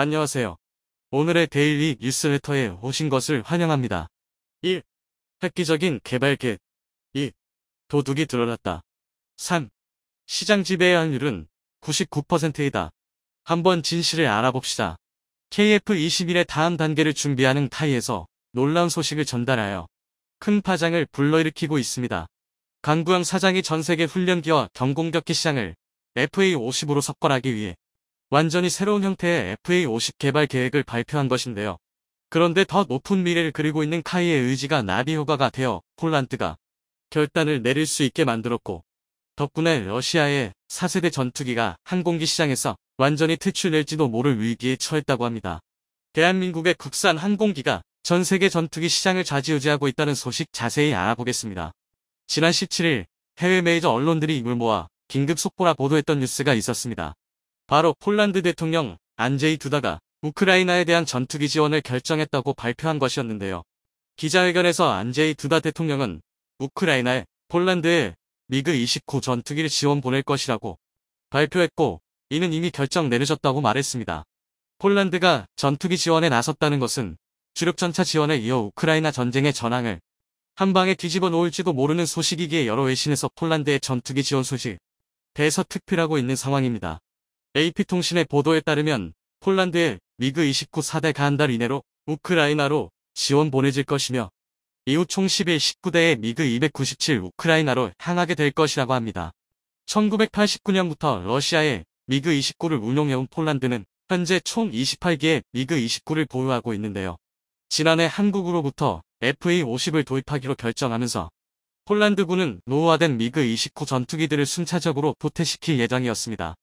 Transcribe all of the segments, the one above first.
안녕하세요. 오늘의 데일리 뉴스레터에 오신 것을 환영합니다. 1. 획기적인 개발 계획. 2. 도둑이 드러났다. 3. 시장 지배율은 99%이다. 한번 진실을 알아봅시다. KF21의 다음 단계를 준비하는 카이에서 놀라운 소식을 전달하여 큰 파장을 불러일으키고 있습니다. 강구영 사장이 전세계 훈련기와 경공격기 시장을 FA50으로 석권하기 위해 완전히 새로운 형태의 FA50 개발 계획을 발표한 것인데요. 그런데 더 높은 미래를 그리고 있는 카이의 의지가 나비 효과가 되어 폴란드가 결단을 내릴 수 있게 만들었고, 덕분에 러시아의 4세대 전투기가 항공기 시장에서 완전히 퇴출될지도 모를 위기에 처했다고 합니다. 대한민국의 국산 항공기가 전 세계 전투기 시장을 좌지우지하고 있다는 소식 자세히 알아보겠습니다. 지난 17일 해외 메이저 언론들이 이걸 모아 긴급 속보라 보도했던 뉴스가 있었습니다. 바로 폴란드 대통령 안제이 두다가 우크라이나에 대한 전투기 지원을 결정했다고 발표한 것이었는데요. 기자회견에서 안제이 두다 대통령은 우크라이나에 폴란드에 미그-29 전투기를 지원 보낼 것이라고 발표했고, 이는 이미 결정 내려졌다고 말했습니다. 폴란드가 전투기 지원에 나섰다는 것은 주력전차 지원에 이어 우크라이나 전쟁의 전황을 한방에 뒤집어 놓을지도 모르는 소식이기에 여러 외신에서 폴란드의 전투기 지원 소식 대서특필하고 있는 상황입니다. AP통신의 보도에 따르면 폴란드의 미그-29 4대가 한 달 이내로 우크라이나로 지원 보내질 것이며, 이후 총 11, 19대의 미그-297 우크라이나로 향하게 될 것이라고 합니다. 1989년부터 러시아의 미그-29를 운용해온 폴란드는 현재 총 28개의 미그-29를 보유하고 있는데요. 지난해 한국으로부터 FA50을 도입하기로 결정하면서 폴란드군은 노후화된 미그-29 전투기들을 순차적으로 도태시킬 예정이었습니다.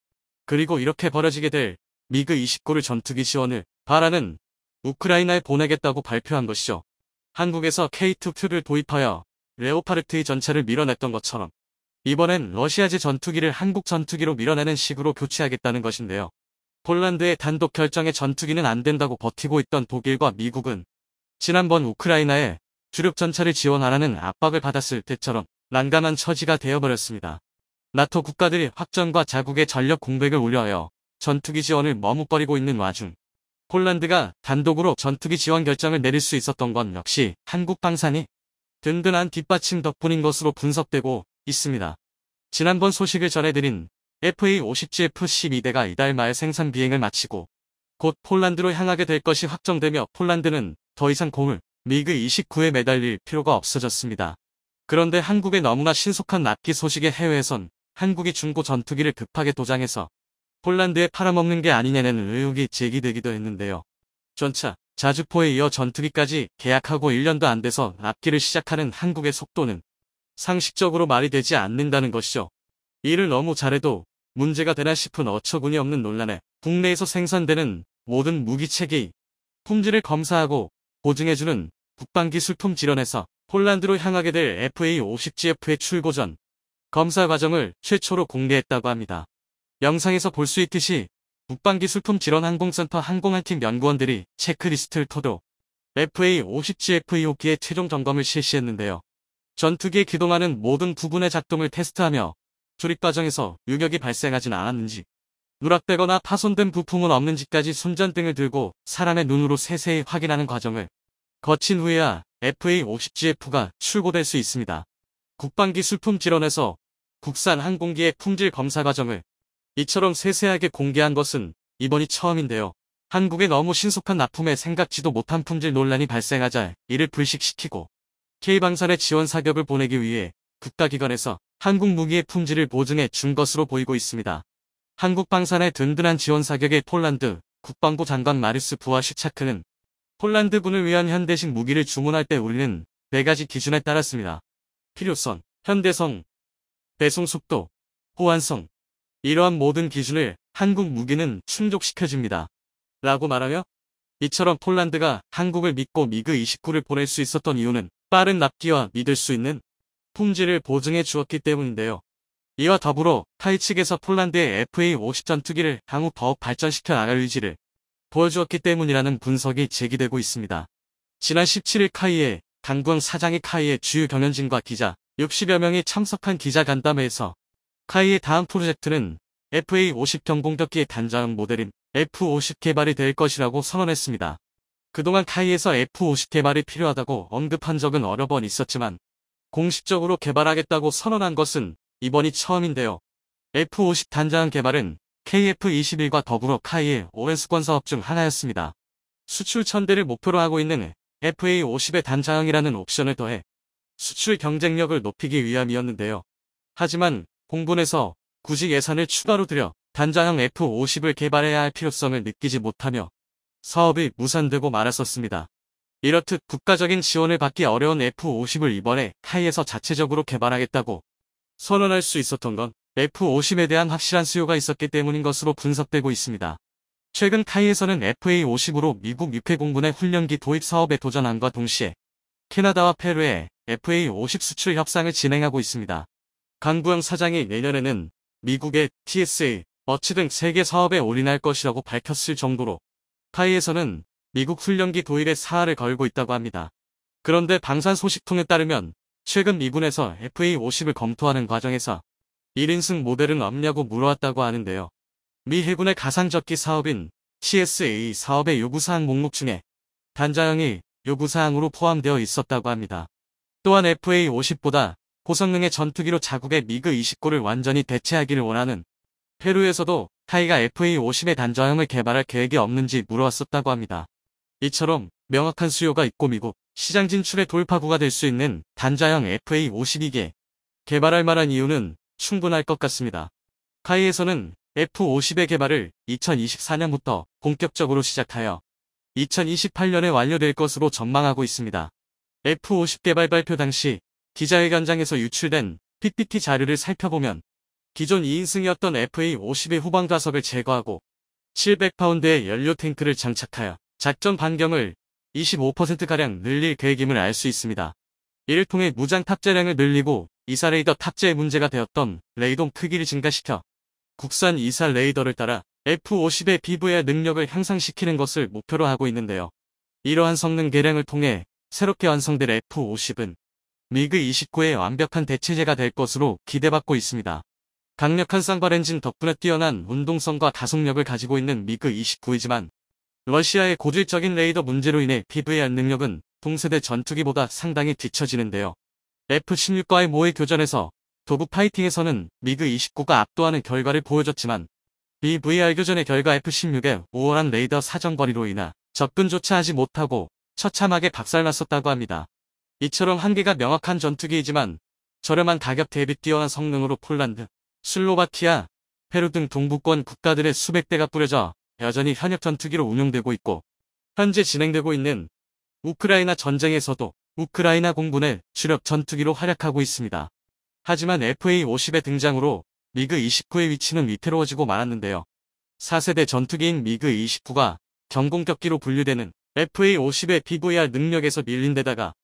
그리고 이렇게 벌어지게 될 미그-29를 전투기 지원을 바라는 우크라이나에 보내겠다고 발표한 것이죠. 한국에서 K2를 도입하여 레오파르트의 전차를 밀어냈던 것처럼 이번엔 러시아제 전투기를 한국 전투기로 밀어내는 식으로 교체하겠다는 것인데요. 폴란드의 단독 결정에 전투기는 안 된다고 버티고 있던 독일과 미국은 지난번 우크라이나에 주력 전차를 지원하라는 압박을 받았을 때처럼 난감한 처지가 되어버렸습니다. 나토 국가들이 확전과 자국의 전력 공백을 우려하여 전투기 지원을 머뭇거리고 있는 와중, 폴란드가 단독으로 전투기 지원 결정을 내릴 수 있었던 건 역시 한국 방산이 든든한 뒷받침 덕분인 것으로 분석되고 있습니다. 지난번 소식을 전해드린 FA50GF12대가 이달 말 생산 비행을 마치고 곧 폴란드로 향하게 될 것이 확정되며, 폴란드는 더 이상 공을 미그-29에 매달릴 필요가 없어졌습니다. 그런데 한국의 너무나 신속한 납기 소식에 해외에선 한국이 중고 전투기를 급하게 도장해서 폴란드에 팔아먹는 게 아니냐는 의혹이 제기되기도 했는데요. 전차, 자주포에 이어 전투기까지 계약하고 1년도 안 돼서 납기를 시작하는 한국의 속도는 상식적으로 말이 되지 않는다는 것이죠. 일을 너무 잘해도 문제가 되나 싶은 어처구니 없는 논란에 국내에서 생산되는 모든 무기체계의 품질을 검사하고 보증해주는 국방기술품 질원에서 폴란드로 향하게 될 FA50GF의 출고 전 검사 과정을 최초로 공개했다고 합니다. 영상에서 볼 수 있듯이 국방기술품 질원 항공센터 항공안팀 연구원들이 체크리스트를 토대로 FA50GF 2호기의 최종 점검을 실시했는데요. 전투기에 기동하는 모든 부분의 작동을 테스트하며 조립 과정에서 유격이 발생하진 않았는지, 누락되거나 파손된 부품은 없는지까지 손전등을 들고 사람의 눈으로 세세히 확인하는 과정을 거친 후에야 FA50GF가 출고될 수 있습니다. 국방기술품 질원에서 국산 항공기의 품질 검사 과정을 이처럼 세세하게 공개한 것은 이번이 처음인데요. 한국의 너무 신속한 납품에 생각지도 못한 품질 논란이 발생하자 이를 불식시키고 K방산에 지원 사격을 보내기 위해 국가기관에서 한국 무기의 품질을 보증해 준 것으로 보이고 있습니다. 한국방산의 든든한 지원 사격에 폴란드 국방부 장관 마르스 부아슈차크는 폴란드군을 위한 현대식 무기를 주문할 때 우리는 4가지 기준에 따랐습니다. 필요성, 현대성, 배송 속도, 호환성. 이러한 모든 기준을 한국 무기는 충족시켜줍니다. 라고 말하며, 이처럼 폴란드가 한국을 믿고 미그-29를 보낼 수 있었던 이유는 빠른 납기와 믿을 수 있는 품질을 보증해 주었기 때문인데요. 이와 더불어 카이 측에서 폴란드의 FA50 전투기를 향후 더욱 발전시켜 나갈 의지를 보여주었기 때문이라는 분석이 제기되고 있습니다. 지난 17일 카이의 강구영 사장이 카이의 주요 경영진과 기자 60여 명이 참석한 기자간담회에서 카이의 다음 프로젝트는 FA50 경공격기의 단자형 모델인 F-50 개발이 될 것이라고 선언했습니다. 그동안 카이에서 F-50 개발이 필요하다고 언급한 적은 여러 번 있었지만 공식적으로 개발하겠다고 선언한 것은 이번이 처음인데요. F-50 단자형 개발은 KF-21과 더불어 카이의 오랜 수권 사업 중 하나였습니다. 수출 1000대를 목표로 하고 있는 FA-50의 단자형이라는 옵션을 더해 수출 경쟁력을 높이기 위함이었는데요. 하지만 공군에서 굳이 예산을 추가로 들여 단자형 F-50을 개발해야 할 필요성을 느끼지 못하며 사업이 무산되고 말았었습니다. 이렇듯 국가적인 지원을 받기 어려운 F-50을 이번에 카이에서 자체적으로 개발하겠다고 선언할 수 있었던 건 F-50에 대한 확실한 수요가 있었기 때문인 것으로 분석되고 있습니다. 최근 카이에서는 FA-50으로 미국 육해공군의 훈련기 도입 사업에 도전함과 동시에 캐나다와 페루에 FA-50 수출 협상을 진행하고 있습니다. 강구영 사장이 내년에는 미국의 TSA, 어치 등 세계 사업에 올인할 것이라고 밝혔을 정도로 카이에서는 미국 훈련기 도입에 사활을 걸고 있다고 합니다. 그런데 방산 소식통에 따르면 최근 미군에서 FA-50을 검토하는 과정에서 1인승 모델은 없냐고 물어왔다고 하는데요. 미 해군의 가상적기 사업인 TSA 사업의 요구사항 목록 중에 단자형이 요구사항으로 포함되어 있었다고 합니다. 또한 FA-50보다 고성능의 전투기로 자국의 미그 29를 완전히 대체하기를 원하는 페루에서도 카이가 FA-50의 단자형을 개발할 계획이 없는지 물어왔었다고 합니다. 이처럼 명확한 수요가 있고 미국 시장 진출의 돌파구가 될 수 있는 단자형 FA-52개 개발할 만한 이유는 충분할 것 같습니다. 카이에서는 F-50의 개발을 2024년부터 본격적으로 시작하여 2028년에 완료될 것으로 전망하고 있습니다. F-50 개발 발표 당시 기자회견장에서 유출된 PPT 자료를 살펴보면 기존 2인승이었던 FA-50의 후방 좌석을 제거하고 700파운드의 연료 탱크를 장착하여 작전 반경을 25%가량 늘릴 계획임을 알 수 있습니다. 이를 통해 무장 탑재량을 늘리고 이사 레이더 탑재에 문제가 되었던 레이동 크기를 증가시켜 국산 이사 레이더를 따라 F-50의 BVR 능력을 향상시키는 것을 목표로 하고 있는데요. 이러한 성능 개량을 통해 새롭게 완성될 F-50은 미그 29의 완벽한 대체제가 될 것으로 기대받고 있습니다. 강력한 쌍발 엔진 덕분에 뛰어난 운동성과 가속력을 가지고 있는 미그 29이지만 러시아의 고질적인 레이더 문제로 인해 BVR 능력은 동세대 전투기보다 상당히 뒤처지는데요. F-16과의 모의 교전에서 도구 파이팅에서는 미그 29가 압도하는 결과를 보여줬지만 BVR 교전의 결과 F-16의 우월한 레이더 사정거리로 인하 접근조차 하지 못하고 처참하게 박살났었다고 합니다. 이처럼 한계가 명확한 전투기이지만 저렴한 가격 대비 뛰어난 성능으로 폴란드, 슬로바키아, 페루 등 동부권 국가들의 수백 대가 뿌려져 여전히 현역 전투기로 운용되고 있고 현재 진행되고 있는 우크라이나 전쟁에서도 우크라이나 공군의 주력 전투기로 활약하고 있습니다. 하지만 FA-50의 등장으로 미그 29의 위치는 위태로워지고 말았는데요. 4세대 전투기인 미그 29가 경공격기로 분류되는 FA-50의 BVR 능력에서 밀린 데다가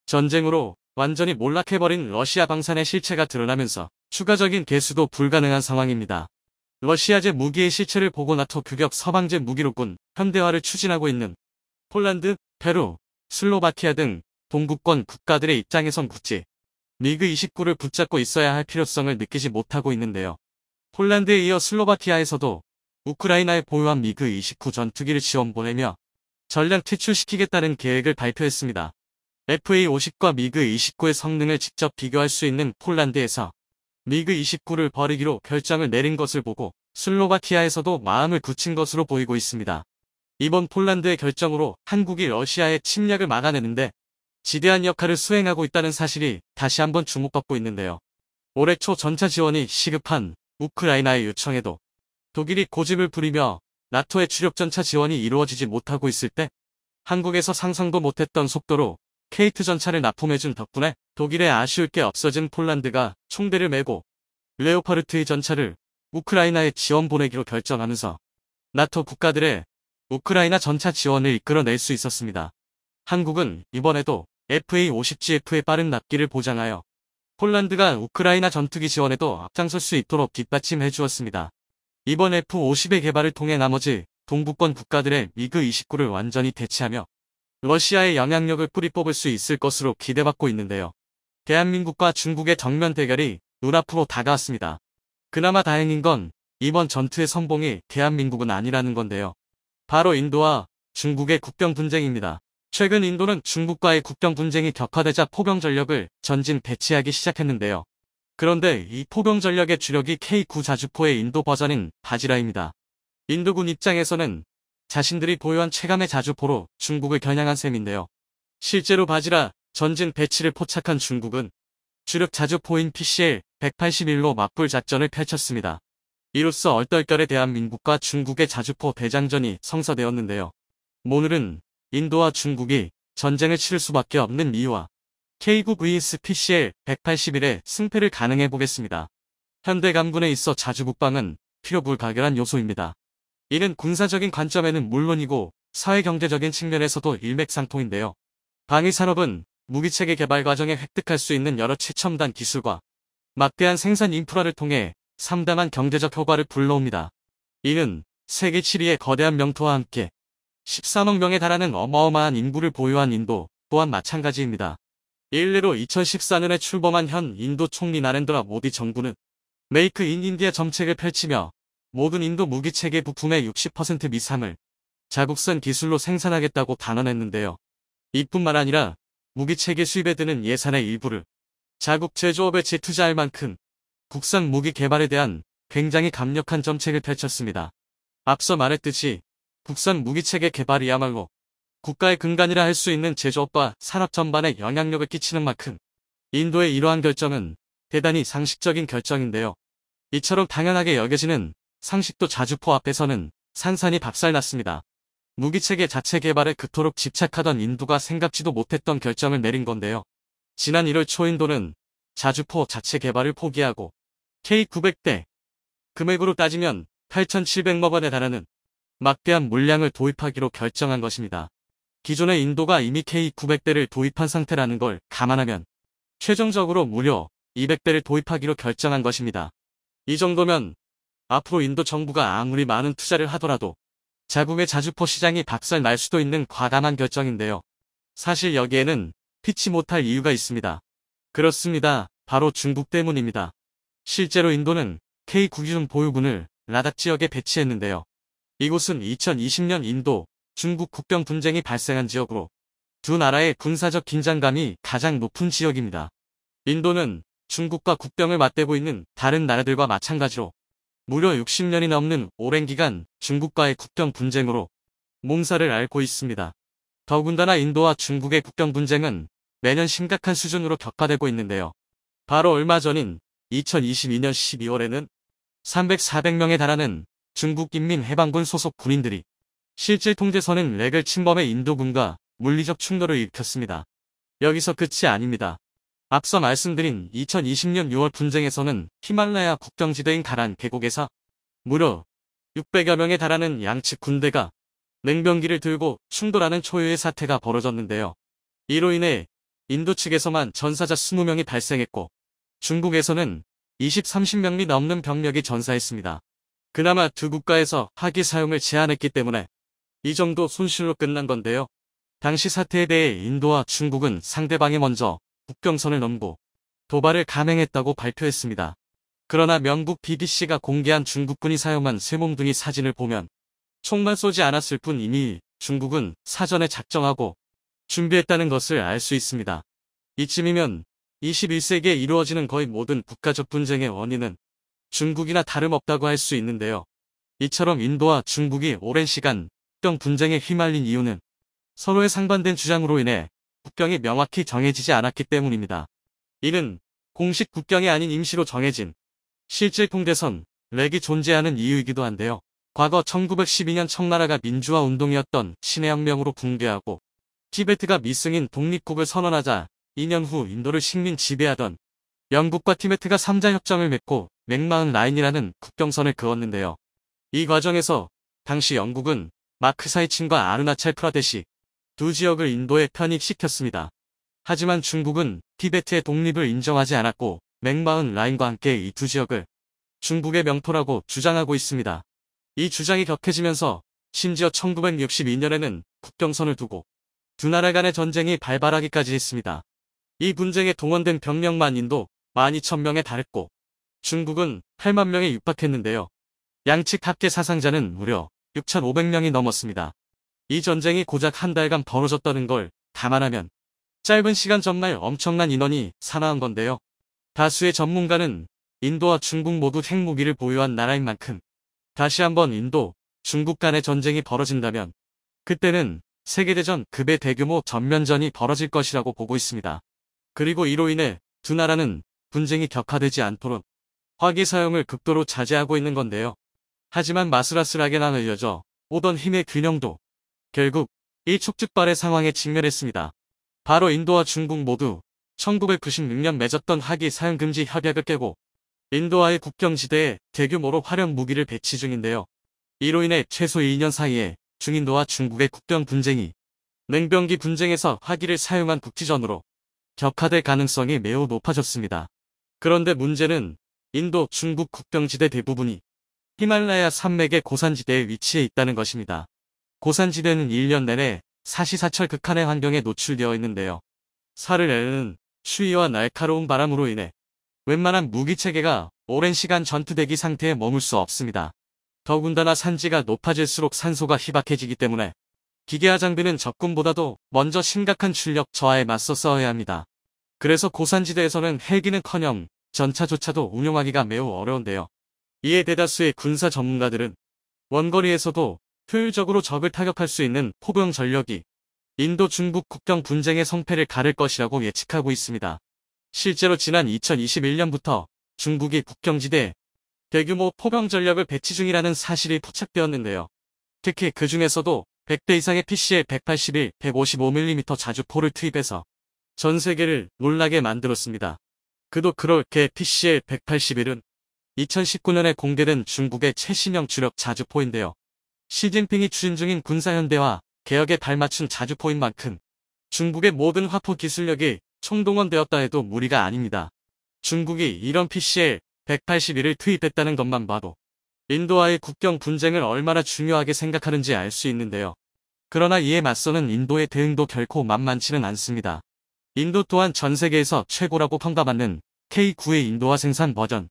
전쟁으로 완전히 몰락해버린 러시아 방산의 실체가 드러나면서 추가적인 개수도 불가능한 상황입니다. 러시아제 무기의 실체를 보고 나토 규격 서방제 무기로군 현대화를 추진하고 있는 폴란드, 페루, 슬로바키아 등 동구권 국가들의 입장에선 굳이 미그 29를 붙잡고 있어야 할 필요성을 느끼지 못하고 있는데요. 폴란드에 이어 슬로바키아에서도 우크라이나에 보유한 미그 29 전투기를 지원 보내며 전량 퇴출시키겠다는 계획을 발표했습니다. FA-50과 미그 29의 성능을 직접 비교할 수 있는 폴란드에서 미그 29를 버리기로 결정을 내린 것을 보고 슬로바키아에서도 마음을 굳힌 것으로 보이고 있습니다. 이번 폴란드의 결정으로 한국이 러시아의 침략을 막아내는데 지대한 역할을 수행하고 있다는 사실이 다시 한번 주목받고 있는데요. 올해 초 전차 지원이 시급한 우크라이나의 요청에도 독일이 고집을 부리며 나토의 주력 전차 지원이 이루어지지 못하고 있을 때 한국에서 상상도 못했던 속도로 K2 전차를 납품해준 덕분에 독일에 아쉬울 게 없어진 폴란드가 총대를 메고 레오파르트의 전차를 우크라이나에 지원 보내기로 결정하면서 나토 국가들의 우크라이나 전차 지원을 이끌어낼 수 있었습니다. 한국은 이번에도 FA-50GF의 빠른 납기를 보장하여 폴란드가 우크라이나 전투기 지원에도 앞장설 수 있도록 뒷받침해 주었습니다. 이번 F-50의 개발을 통해 나머지 동부권 국가들의 미그 29를 완전히 대체하며 러시아의 영향력을 뿌리 뽑을 수 있을 것으로 기대받고 있는데요. 대한민국과 중국의 정면 대결이 눈앞으로 다가왔습니다. 그나마 다행인 건 이번 전투의 선봉이 대한민국은 아니라는 건데요. 바로 인도와 중국의 국경 분쟁입니다. 최근 인도는 중국과의 국경 분쟁이 격화되자 포병 전력을 전진 배치하기 시작했는데요. 그런데 이 포병 전력의 주력이 K9 자주포의 인도 버전인 바지라입니다. 인도군 입장에서는 자신들이 보유한 최강의 자주포로 중국을 겨냥한 셈인데요. 실제로 바지라 전진 배치를 포착한 중국은 주력 자주포인 PCL-181로 맞불 작전을 펼쳤습니다. 이로써 얼떨결에 대한민국과 중국의 자주포 대장전이 성사되었는데요. 오늘은 인도와 중국이 전쟁을 치를 수밖에 없는 이유와 K9 vs PCL-181의 승패를 가늠해 보겠습니다. 현대 강군에 있어 자주국방은 필요불가결한 요소입니다. 이는 군사적인 관점에는 물론이고 사회경제적인 측면에서도 일맥상통인데요. 방위산업은 무기체계 개발 과정에 획득할 수 있는 여러 최첨단 기술과 막대한 생산 인프라를 통해 상당한 경제적 효과를 불러옵니다. 이는 세계 7위의 거대한 명토와 함께 13억 명에 달하는 어마어마한 인구를 보유한 인도 또한 마찬가지입니다. 일례로 2014년에 출범한 현 인도 총리 나렌드라 모디 정부는 메이크 인 인디아 정책을 펼치며 모든 인도 무기체계 부품의 60% 미상을 자국산 기술로 생산하겠다고 단언했는데요. 이뿐만 아니라 무기체계 수입에 드는 예산의 일부를 자국 제조업에 재투자할 만큼 국산 무기 개발에 대한 굉장히 강력한 정책을 펼쳤습니다. 앞서 말했듯이 국산 무기체계 개발이야말로 국가의 근간이라 할 수 있는 제조업과 산업 전반에 영향력을 끼치는 만큼 인도의 이러한 결정은 대단히 상식적인 결정인데요. 이처럼 당연하게 여겨지는 상식도 자주포 앞에서는 산산이 박살났습니다. 무기체계 자체 개발에 그토록 집착하던 인도가 생각지도 못했던 결정을 내린 건데요. 지난 1월 초 인도는 자주포 자체 개발을 포기하고 K900대, 금액으로 따지면 8,700억 원에 달하는 막대한 물량을 도입하기로 결정한 것입니다. 기존의 인도가 이미 K900대를 도입한 상태라는 걸 감안하면 최종적으로 무려 200대를 도입하기로 결정한 것입니다. 이 정도면 앞으로 인도 정부가 아무리 많은 투자를 하더라도 자국의 자주포 시장이 박살 날 수도 있는 과감한 결정인데요. 사실 여기에는 피치 못할 이유가 있습니다. 그렇습니다. 바로 중국 때문입니다. 실제로 인도는 K9 기준 보유군을 라닥 지역에 배치했는데요. 이곳은 2020년 인도, 중국 국경 분쟁이 발생한 지역으로 두 나라의 군사적 긴장감이 가장 높은 지역입니다. 인도는 중국과 국경을 맞대고 있는 다른 나라들과 마찬가지로 무려 60년이 넘는 오랜 기간 중국과의 국경 분쟁으로 몸살을 앓고 있습니다. 더군다나 인도와 중국의 국경 분쟁은 매년 심각한 수준으로 격화되고 있는데요. 바로 얼마 전인 2022년 12월에는 300-400명에 달하는 중국인민해방군 소속 군인들이 실질 통제선인 렉을 침범해 인도군과 물리적 충돌을 일으켰습니다. 여기서 끝이 아닙니다. 앞서 말씀드린 2020년 6월 분쟁에서는 히말라야 국경지대인 가란 계곡에서 무려 600여 명에 달하는 양측 군대가 냉병기를 들고 충돌하는 초유의 사태가 벌어졌는데요. 이로 인해 인도 측에서만 전사자 20명이 발생했고 중국에서는 20-30명이 넘는 병력이 전사했습니다. 그나마 두 국가에서 화기 사용을 제한했기 때문에 이 정도 손실로 끝난 건데요. 당시 사태에 대해 인도와 중국은 상대방이 먼저 국경선을 넘고 도발을 감행했다고 발표했습니다. 그러나 영국 BBC가 공개한 중국군이 사용한 쇠몽둥이 사진을 보면 총만 쏘지 않았을 뿐 이미 중국은 사전에 작정하고 준비했다는 것을 알 수 있습니다. 이쯤이면 21세기에 이루어지는 거의 모든 국가적 분쟁의 원인은 중국이나 다름없다고 할 수 있는데요. 이처럼 인도와 중국이 오랜 시간 국경 분쟁에 휘말린 이유는 서로의 상반된 주장으로 인해 국경이 명확히 정해지지 않았기 때문입니다. 이는 공식 국경이 아닌 임시로 정해진 실질 통제선, 렉이 존재하는 이유이기도 한데요. 과거 1912년 청나라가 민주화 운동이었던 신해혁명으로 붕괴하고 티베트가 미승인 독립국을 선언하자 2년 후 인도를 식민 지배하던 영국과 티베트가 3자 협정을 맺고 맥마흔 라인이라는 국경선을 그었는데요. 이 과정에서 당시 영국은 마크사이친과 아르나찰 프라데시 두 지역을 인도에 편입시켰습니다. 하지만 중국은 티베트의 독립을 인정하지 않았고 맥마흔 라인과 함께 이 두 지역을 중국의 명토라고 주장하고 있습니다. 이 주장이 격해지면서 심지어 1962년에는 국경선을 두고 두 나라 간의 전쟁이 발발하기까지 했습니다. 이 분쟁에 동원된 병력만 인도 12,000명에 달했고 중국은 8만 명에 육박했는데요. 양측 합계 사상자는 무려 6,500명이 넘었습니다. 이 전쟁이 고작 한 달간 벌어졌다는 걸 감안하면 짧은 시간 정말 엄청난 인원이 사나운 건데요. 다수의 전문가는 인도와 중국 모두 핵무기를 보유한 나라인 만큼 다시 한번 인도, 중국 간의 전쟁이 벌어진다면 그때는 세계대전 급의 대규모 전면전이 벌어질 것이라고 보고 있습니다. 그리고 이로 인해 두 나라는 분쟁이 격화되지 않도록 화기 사용을 극도로 자제하고 있는 건데요. 하지만 마슬아슬하게 나눠져 오던 힘의 균형도 결국 일촉즉발의 상황에 직면했습니다. 바로 인도와 중국 모두 1996년 맺었던 화기 사용 금지 협약을 깨고 인도와의 국경지대에 대규모로 화력 무기를 배치 중인데요. 이로 인해 최소 2년 사이에 중인도와 중국의 국경 분쟁이 냉병기 분쟁에서 화기를 사용한 국지전으로 격화될 가능성이 매우 높아졌습니다. 그런데 문제는 인도, 중국 국경지대 대부분이 히말라야 산맥의 고산지대에 위치해 있다는 것입니다. 고산지대는 1년 내내 사시사철 극한의 환경에 노출되어 있는데요. 살을 내리는 추위와 날카로운 바람으로 인해 웬만한 무기체계가 오랜 시간 전투대기 상태에 머물 수 없습니다. 더군다나 산지가 높아질수록 산소가 희박해지기 때문에 기계화 장비는 적군보다도 먼저 심각한 출력 저하에 맞서 싸워야 합니다. 그래서 고산지대에서는 헬기는커녕 전차조차도 운용하기가 매우 어려운데요. 이에 대다수의 군사 전문가들은 원거리에서도 효율적으로 적을 타격할 수 있는 포병 전력이 인도 중국 국경 분쟁의 성패를 가를 것이라고 예측하고 있습니다. 실제로 지난 2021년부터 중국이 국경지대에 대규모 포병 전력을 배치 중이라는 사실이 포착되었는데요. 특히 그 중에서도 100대 이상의 PCL 181, 155mm 자주포를 투입해서 전 세계를 놀라게 만들었습니다. 그도 그렇게 PCL 181은 2019년에 공개된 중국의 최신형 주력 자주포인데요. 시진핑이 추진 중인 군사현대화 개혁에 발맞춘 자주포인 만큼 중국의 모든 화포 기술력이 총동원되었다 해도 무리가 아닙니다. 중국이 이런 PCL 181을 투입했다는 것만 봐도 인도와의 국경 분쟁을 얼마나 중요하게 생각하는지 알 수 있는데요. 그러나 이에 맞서는 인도의 대응도 결코 만만치는 않습니다. 인도 또한 전 세계에서 최고라고 평가받는 K9의 인도화 생산 버전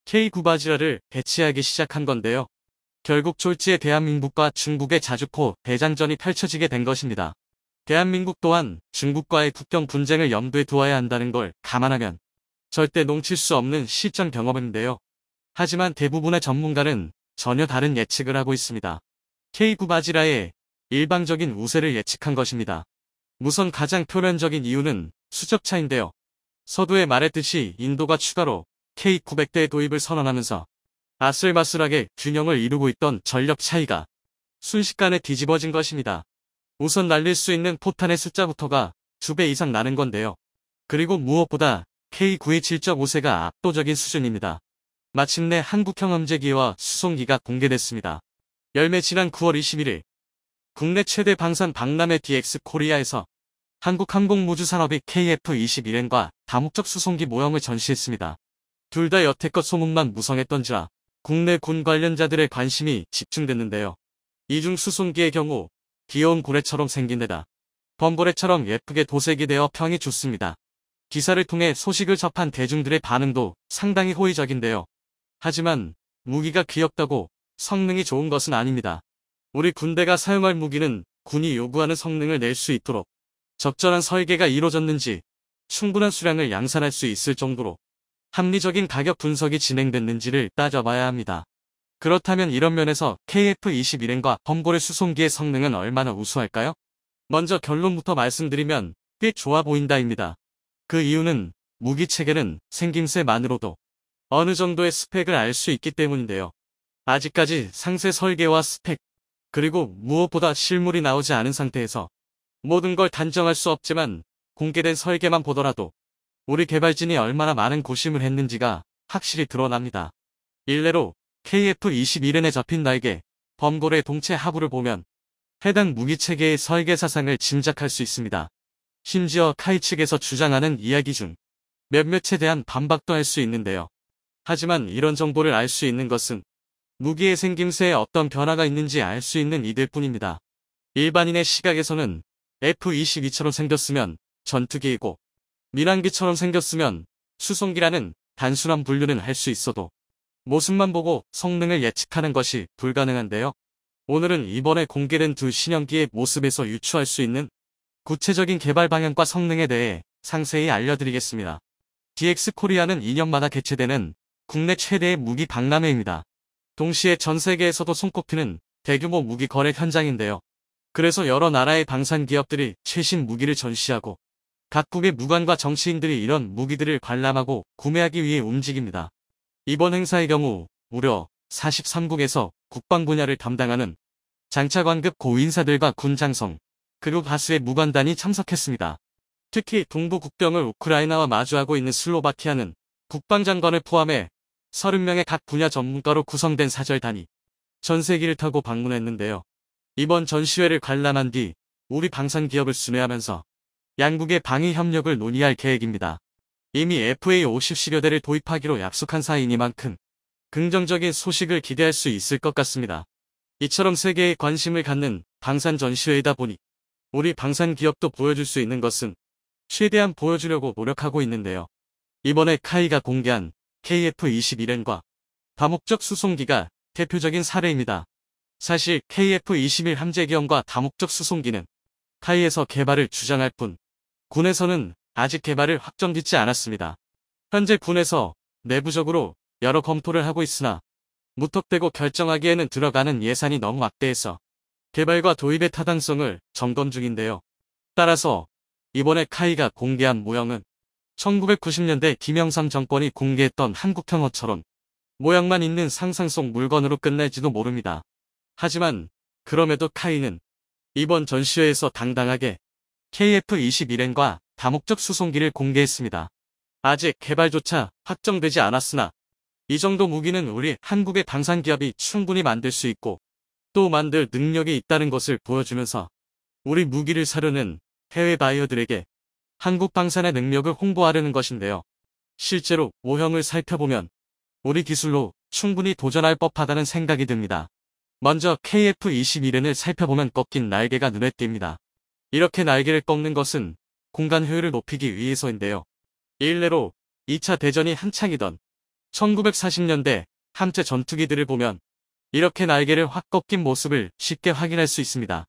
K9 바지라를 배치하기 시작한 건데요. 결국 졸지에 대한민국과 중국의 자주포 대장전이 펼쳐지게 된 것입니다. 대한민국 또한 중국과의 국경 분쟁을 염두에 두어야 한다는 걸 감안하면 절대 놓칠 수 없는 실전 경험인데요. 하지만 대부분의 전문가는 전혀 다른 예측을 하고 있습니다. K9 바지라의 일방적인 우세를 예측한 것입니다. 우선 가장 표면적인 이유는 수적차인데요. 서두에 말했듯이 인도가 추가로 K900대의 도입을 선언하면서 아슬바슬하게 균형을 이루고 있던 전력 차이가 순식간에 뒤집어진 것입니다. 우선 날릴 수 있는 포탄의 숫자부터가 2배 이상 나는 건데요. 그리고 무엇보다 K9의 질적 우세가 압도적인 수준입니다. 마침내 한국형 함재기와 수송기가 공개됐습니다. 열매 지난 9월 21일 국내 최대 방산 박람회 DX 코리아에서 한국항공우주산업이 KF-21N과 다목적 수송기 모형을 전시했습니다. 둘 다 여태껏 소문만 무성했던지라 국내 군 관련자들의 관심이 집중됐는데요. 이중 수송기의 경우 귀여운 고래처럼 생긴 데다 범고래처럼 예쁘게 도색이 되어 평이 좋습니다. 기사를 통해 소식을 접한 대중들의 반응도 상당히 호의적인데요. 하지만 무기가 귀엽다고 성능이 좋은 것은 아닙니다. 우리 군대가 사용할 무기는 군이 요구하는 성능을 낼 수 있도록 적절한 설계가 이루어졌는지 충분한 수량을 양산할 수 있을 정도로 합리적인 가격 분석이 진행됐는지를 따져봐야 합니다. 그렇다면 이런 면에서 KF-21N과 범고래 수송기의 성능은 얼마나 우수할까요? 먼저 결론부터 말씀드리면 꽤 좋아 보인다입니다. 그 이유는 무기 체계는 생김새만으로도 어느 정도의 스펙을 알 수 있기 때문인데요. 아직까지 상세 설계와 스펙, 그리고 무엇보다 실물이 나오지 않은 상태에서 모든 걸 단정할 수 없지만 공개된 설계만 보더라도 우리 개발진이 얼마나 많은 고심을 했는지가 확실히 드러납니다. 일례로 KF-21N에 잡힌 날개, 범고래 동체 하부를 보면 해당 무기체계의 설계 사상을 짐작할 수 있습니다. 심지어 카이 측에서 주장하는 이야기 중 몇몇에 대한 반박도 할 수 있는데요. 하지만 이런 정보를 알 수 있는 것은 무기의 생김새에 어떤 변화가 있는지 알 수 있는 이들 뿐입니다. 일반인의 시각에서는 F-22처럼 생겼으면 전투기이고 민항기처럼 생겼으면 수송기라는 단순한 분류는 할 수 있어도 모습만 보고 성능을 예측하는 것이 불가능한데요. 오늘은 이번에 공개된 두 신형기의 모습에서 유추할 수 있는 구체적인 개발 방향과 성능에 대해 상세히 알려드리겠습니다. DX 코리아는 2년마다 개최되는 국내 최대의 무기 박람회입니다. 동시에 전 세계에서도 손꼽히는 대규모 무기 거래 현장인데요. 그래서 여러 나라의 방산 기업들이 최신 무기를 전시하고 각국의 무관과 정치인들이 이런 무기들을 관람하고 구매하기 위해 움직입니다. 이번 행사의 경우 무려 43국에서 국방 분야를 담당하는 장차관급 고인사들과 군 장성, 그리고 다수의 무관단이 참석했습니다. 특히 동부 국경을 우크라이나와 마주하고 있는 슬로바키아는 국방장관을 포함해 30명의 각 분야 전문가로 구성된 사절단이 전세기를 타고 방문했는데요. 이번 전시회를 관람한 뒤 우리 방산 기업을 순회하면서 양국의 방위 협력을 논의할 계획입니다. 이미 FA-50 대를 도입하기로 약속한 사이니만큼 긍정적인 소식을 기대할 수 있을 것 같습니다. 이처럼 세계에 관심을 갖는 방산 전시회이다 보니 우리 방산 기업도 보여줄 수 있는 것은 최대한 보여주려고 노력하고 있는데요. 이번에 카이가 공개한 KF-21N과 다목적 수송기가 대표적인 사례입니다. 사실 KF-21 함재기형과 다목적 수송기는 카이에서 개발을 주장할 뿐 군에서는 아직 개발을 확정짓지 않았습니다. 현재 군에서 내부적으로 여러 검토를 하고 있으나 무턱대고 결정하기에는 들어가는 예산이 너무 막대해서 개발과 도입의 타당성을 점검 중인데요. 따라서 이번에 카이가 공개한 모형은 1990년대 김영삼 정권이 공개했던 한국형어처럼 모양만 있는 상상 속 물건으로 끝날지도 모릅니다. 하지만 그럼에도 카이는 이번 전시회에서 당당하게 KF-21N과 다목적 수송기를 공개했습니다. 아직 개발조차 확정되지 않았으나 이 정도 무기는 우리 한국의 방산기업이 충분히 만들 수 있고 또 만들 능력이 있다는 것을 보여주면서 우리 무기를 사려는 해외 바이어들에게 한국 방산의 능력을 홍보하려는 것인데요. 실제로 모형을 살펴보면 우리 기술로 충분히 도전할 법하다는 생각이 듭니다. 먼저 KF-21N을 살펴보면 꺾인 날개가 눈에 띕니다. 이렇게 날개를 꺾는 것은 공간 효율을 높이기 위해서인데요. 일례로 2차 대전이 한창이던 1940년대 함재 전투기들을 보면 이렇게 날개를 확 꺾인 모습을 쉽게 확인할 수 있습니다.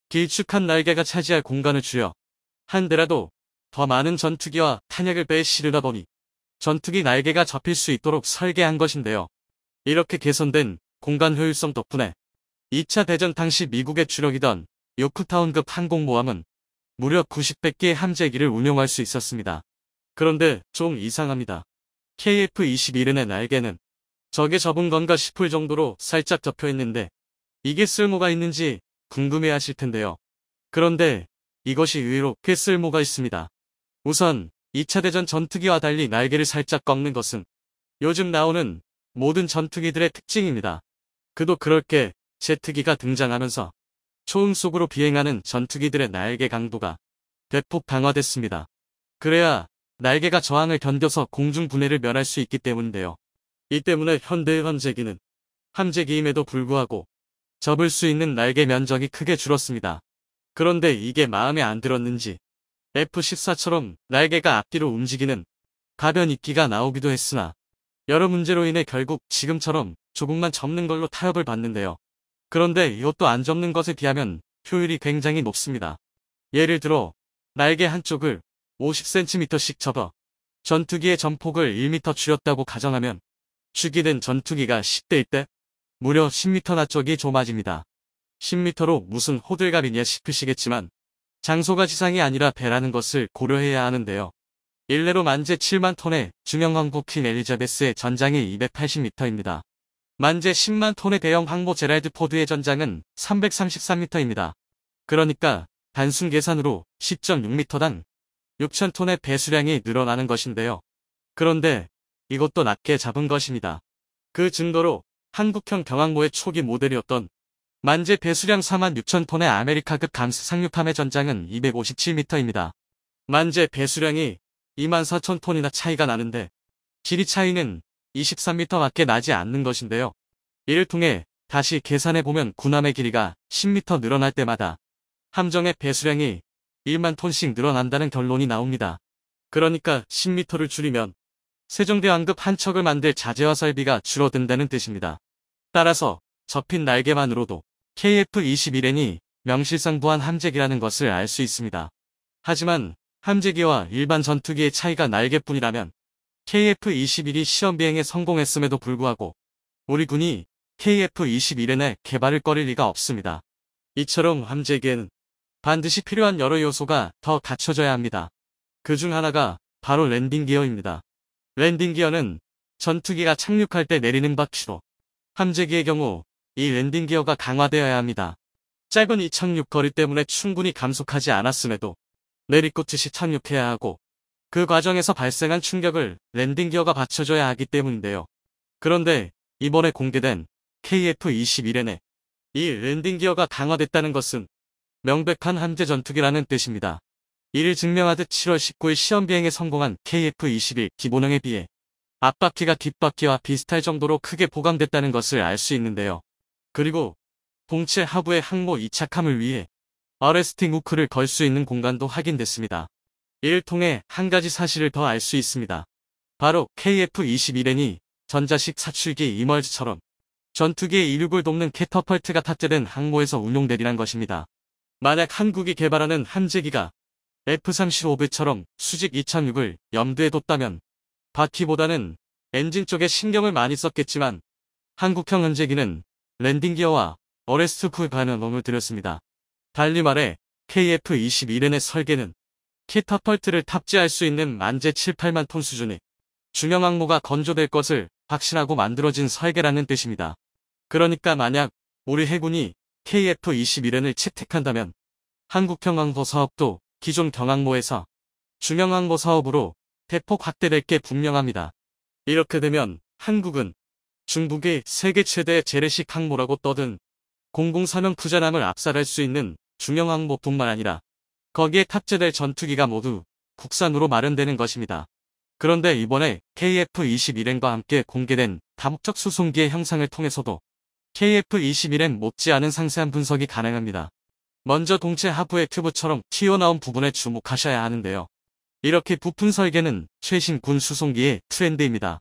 길쭉한 날개가 차지할 공간을 줄여 한 대라도 더 많은 전투기와 탄약을 배에 실으다 보니 전투기 날개가 접힐 수 있도록 설계한 것인데요. 이렇게 개선된 공간 효율성 덕분에 2차 대전 당시 미국의 주력이던 요크타운급 항공모함은 무려 90배기의 함재기를 운용할 수 있었습니다. 그런데 좀 이상합니다. KF-21N의 날개는 적에 접은 건가 싶을 정도로 살짝 접혀 있는데 이게 쓸모가 있는지 궁금해하실 텐데요. 그런데 이것이 의외로 꽤 쓸모가 있습니다. 우선 2차 대전 전투기와 달리 날개를 살짝 꺾는 것은 요즘 나오는 모든 전투기들의 특징입니다. 그도 그럴 게 제트기가 등장하면서 초음속으로 비행하는 전투기들의 날개 강도가 대폭 강화됐습니다. 그래야 날개가 저항을 견뎌서 공중 분해를 면할 수 있기 때문인데요. 이 때문에 현대의 함재기는 함재기임에도 불구하고 접을 수 있는 날개 면적이 크게 줄었습니다. 그런데 이게 마음에 안 들었는지 F-14처럼 날개가 앞뒤로 움직이는 가변 입기가 나오기도 했으나 여러 문제로 인해 결국 지금처럼 조금만 접는 걸로 타협을 받는데요. 그런데 이것도 안 접는 것에 비하면 효율이 굉장히 높습니다. 예를 들어 날개 한쪽을 50cm씩 접어 전투기의 전폭을 1m 줄였다고 가정하면 주기된 전투기가 10대 1대 무려 10m나 쪽이 좁아집니다. 10m로 무슨 호들갑이냐 싶으시겠지만 장소가 지상이 아니라 배라는 것을 고려해야 하는데요. 일례로 만재 7만 톤의 중형항구 퀸 엘리자베스의 전장이 280m입니다. 만재 10만 톤의 대형 항모 제랄드 포드의 전장은 333m입니다. 그러니까 단순 계산으로 10.6m당 6,000톤의 배수량이 늘어나는 것인데요. 그런데 이것도 낮게 잡은 것입니다. 그 증거로 한국형 경항모의 초기 모델이었던 만재 배수량 46,000톤의 아메리카급 감스 상륙함의 전장은 257m입니다. 만재 배수량이 24,000톤이나 차이가 나는데 길이 차이는 23m밖에 나지 않는 것인데요. 이를 통해 다시 계산해보면 군함의 길이가 10m 늘어날 때마다 함정의 배수량이 1만 톤씩 늘어난다는 결론이 나옵니다. 그러니까 10m를 줄이면 세종대왕급 한 척을 만들 자재와 설비가 줄어든다는 뜻입니다. 따라서 접힌 날개만으로도 KF-21N이 명실상부한 함재기라는 것을 알 수 있습니다. 하지만 함재기와 일반 전투기의 차이가 날개뿐이라면 KF-21이 시험 비행에 성공했음에도 불구하고 우리 군이 KF-21N의 개발을 꺼릴 리가 없습니다. 이처럼 함재기에는 반드시 필요한 여러 요소가 더 갖춰져야 합니다. 그 중 하나가 바로 랜딩 기어입니다. 랜딩 기어는 전투기가 착륙할 때 내리는 바퀴로, 함재기의 경우 이 랜딩 기어가 강화되어야 합니다. 짧은 이 착륙 거리 때문에 충분히 감속하지 않았음에도 내리꽂듯이 착륙해야 하고, 그 과정에서 발생한 충격을 랜딩 기어가 받쳐줘야 하기 때문인데요. 그런데 이번에 공개된 KF-21N에 이 랜딩 기어가 강화됐다는 것은 명백한 함재 전투기라는 뜻입니다. 이를 증명하듯 7월 19일 시험 비행에 성공한 KF-21 기본형에 비해 앞바퀴가 뒷바퀴와 비슷할 정도로 크게 보강됐다는 것을 알 수 있는데요. 그리고 동체 하부의 항모 이착함을 위해 어레스팅 후크를 걸 수 있는 공간도 확인됐습니다. 이를 통해 한 가지 사실을 더 알 수 있습니다. 바로 KF-21N이 전자식 사출기 이멀즈처럼 전투기의 이륙을 돕는 캐터펄트가 탑재된 항모에서 운용되리란 것입니다. 만약 한국이 개발하는 함재기가 F-35B처럼 수직 이착륙을 염두에 뒀다면 바퀴보다는 엔진 쪽에 신경을 많이 썼겠지만 한국형 함재기는 랜딩 기어와 어레스트 후크 가능성을 들였습니다. 달리 말해 KF-21N의 설계는 캐터펄트를 탑재할 수 있는 만재 7, 8만 톤 수준의 중형 항모가 건조될 것을 확신하고 만들어진 설계라는 뜻입니다. 그러니까 만약 우리 해군이 KF-21N을 채택한다면 한국형 항모 사업도 기존 경항모에서 중형 항모 사업으로 대폭 확대될 게 분명합니다. 이렇게 되면 한국은 중국의 세계 최대의 재래식 항모라고 떠든 공공사명 푸자남을 압살할 수 있는 중형 항모뿐만 아니라 거기에 탑재될 전투기가 모두 국산으로 마련되는 것입니다. 그런데 이번에 KF-21N과 함께 공개된 다목적 수송기의 형상을 통해서도 KF-21N 못지않은 상세한 분석이 가능합니다. 먼저 동체 하부의 튜브처럼 튀어나온 부분에 주목하셔야 하는데요. 이렇게 부품 설계는 최신 군 수송기의 트렌드입니다.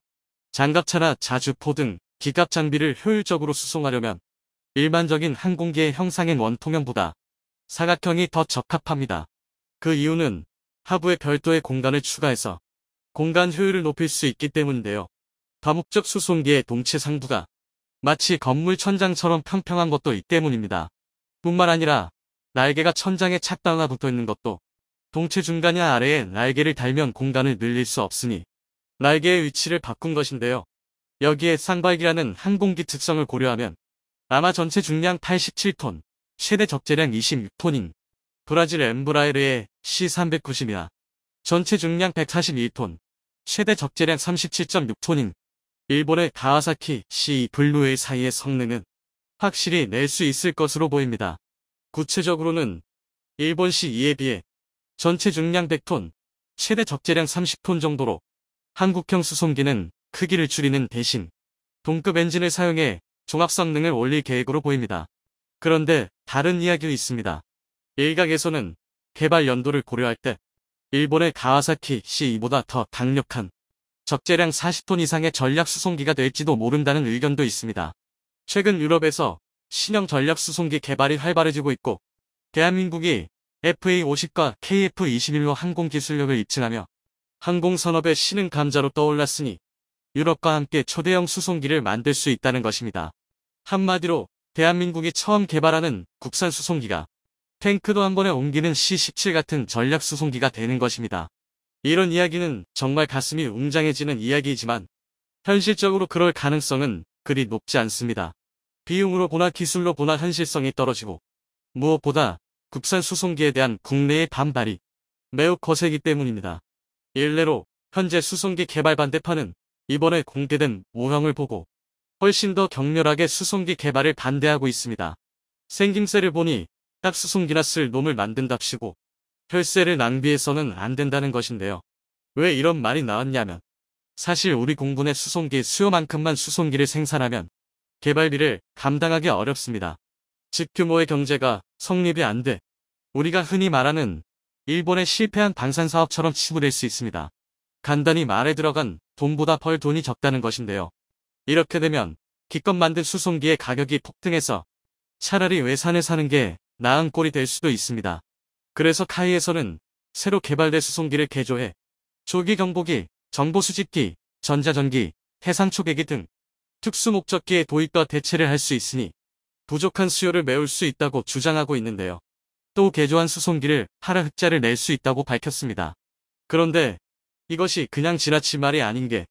장갑차나 자주포 등 기갑 장비를 효율적으로 수송하려면 일반적인 항공기의 형상인 원통형보다 사각형이 더 적합합니다. 그 이유는 하부에 별도의 공간을 추가해서 공간 효율을 높일 수 있기 때문인데요. 다목적 수송기의 동체 상부가 마치 건물 천장처럼 평평한 것도 이 때문입니다. 뿐만 아니라 날개가 천장에 착 달라 붙어 있는 것도 동체 중간이나 아래에 날개를 달면 공간을 늘릴 수 없으니 날개의 위치를 바꾼 것인데요. 여기에 쌍발기라는 항공기 특성을 고려하면 아마 전체 중량 87톤, 최대 적재량 26톤인 브라질 엠브라에르의 C390이나 전체 중량 141톤, 최대 적재량 37.6톤인 일본의 가와사키 C 블루의 사이의 성능은 확실히 낼 수 있을 것으로 보입니다. 구체적으로는 일본 C2에 비해 전체 중량 100톤, 최대 적재량 30톤 정도로 한국형 수송기는 크기를 줄이는 대신 동급 엔진을 사용해 종합 성능을 올릴 계획으로 보입니다. 그런데 다른 이야기도 있습니다. 일각에서는 개발 연도를 고려할 때 일본의 가와사키 C2보다 더 강력한 적재량 40톤 이상의 전략 수송기가 될지도 모른다는 의견도 있습니다. 최근 유럽에서 신형 전략 수송기 개발이 활발해지고 있고 대한민국이 FA-50과 KF-21로 항공 기술력을 입증하며 항공산업의 신흥 감자로 떠올랐으니 유럽과 함께 초대형 수송기를 만들 수 있다는 것입니다. 한마디로 대한민국이 처음 개발하는 국산 수송기가 탱크도 한 번에 옮기는 C-17 같은 전략 수송기가 되는 것입니다. 이런 이야기는 정말 가슴이 웅장해지는 이야기이지만 현실적으로 그럴 가능성은 그리 높지 않습니다. 비용으로 보나 기술로 보나 현실성이 떨어지고 무엇보다 국산 수송기에 대한 국내의 반발이 매우 거세기 때문입니다. 일례로 현재 수송기 개발 반대파는 이번에 공개된 모형을 보고 훨씬 더 격렬하게 수송기 개발을 반대하고 있습니다. 생김새를 보니 딱 수송기나 쓸 놈을 만든답시고 혈세를 낭비해서는 안 된다는 것인데요. 왜 이런 말이 나왔냐면 사실 우리 공군의 수송기 수요만큼만 수송기를 생산하면 개발비를 감당하기 어렵습니다. 즉 규모의 경제가 성립이 안 돼 우리가 흔히 말하는 일본의 실패한 방산사업처럼 치부될 수 있습니다. 간단히 말해 들어간 돈보다 벌 돈이 적다는 것인데요. 이렇게 되면 기껏 만든 수송기의 가격이 폭등해서 차라리 외산을 사는 게 나은 꼴이 될 수도 있습니다. 그래서 카이에서는 새로 개발된 수송기를 개조해 조기 경보기, 정보 수집기, 전자전기, 해상 초계기 등 특수 목적기의 도입과 대체를 할 수 있으니 부족한 수요를 메울 수 있다고 주장하고 있는데요. 또 개조한 수송기를 팔아 흑자를 낼 수 있다고 밝혔습니다. 그런데 이것이 그냥 지나친 말이 아닌 게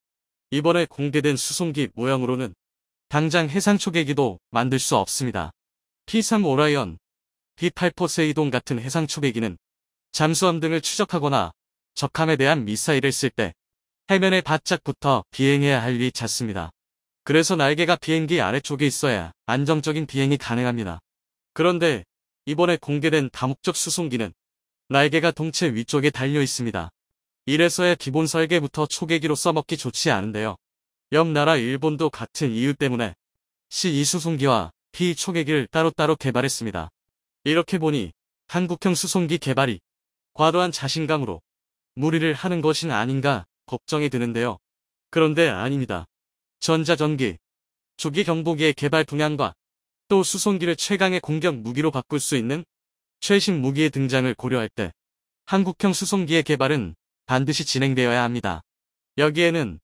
이번에 공개된 수송기 모형으로는 당장 해상 초계기도 만들 수 없습니다. P3 오라이언, P8 포세이돈 같은 해상 초계기는 잠수함 등을 추적하거나 적함에 대한 미사일을 쓸 때 해면에 바짝 붙어 비행해야 할 일이 잦습니다. 그래서 날개가 비행기 아래쪽에 있어야 안정적인 비행이 가능합니다. 그런데 이번에 공개된 다목적 수송기는 날개가 동체 위쪽에 달려 있습니다. 이래서야 기본 설계부터 초계기로 써먹기 좋지 않은데요. 옆 나라 일본도 같은 이유 때문에 C2 수송기와 P 초계기를 따로따로 개발했습니다. 이렇게 보니 한국형 수송기 개발이 과도한 자신감으로 무리를 하는 것은 아닌가 걱정이 드는데요. 그런데 아닙니다. 전자전기, 조기 경보기의 개발 동향과 또 수송기를 최강의 공격 무기로 바꿀 수 있는 최신 무기의 등장을 고려할 때 한국형 수송기의 개발은 반드시 진행되어야 합니다. 여기에는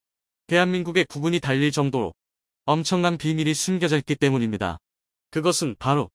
대한민국의 구분이 달릴 정도로 엄청난 비밀이 숨겨져 있기 때문입니다. 그것은 바로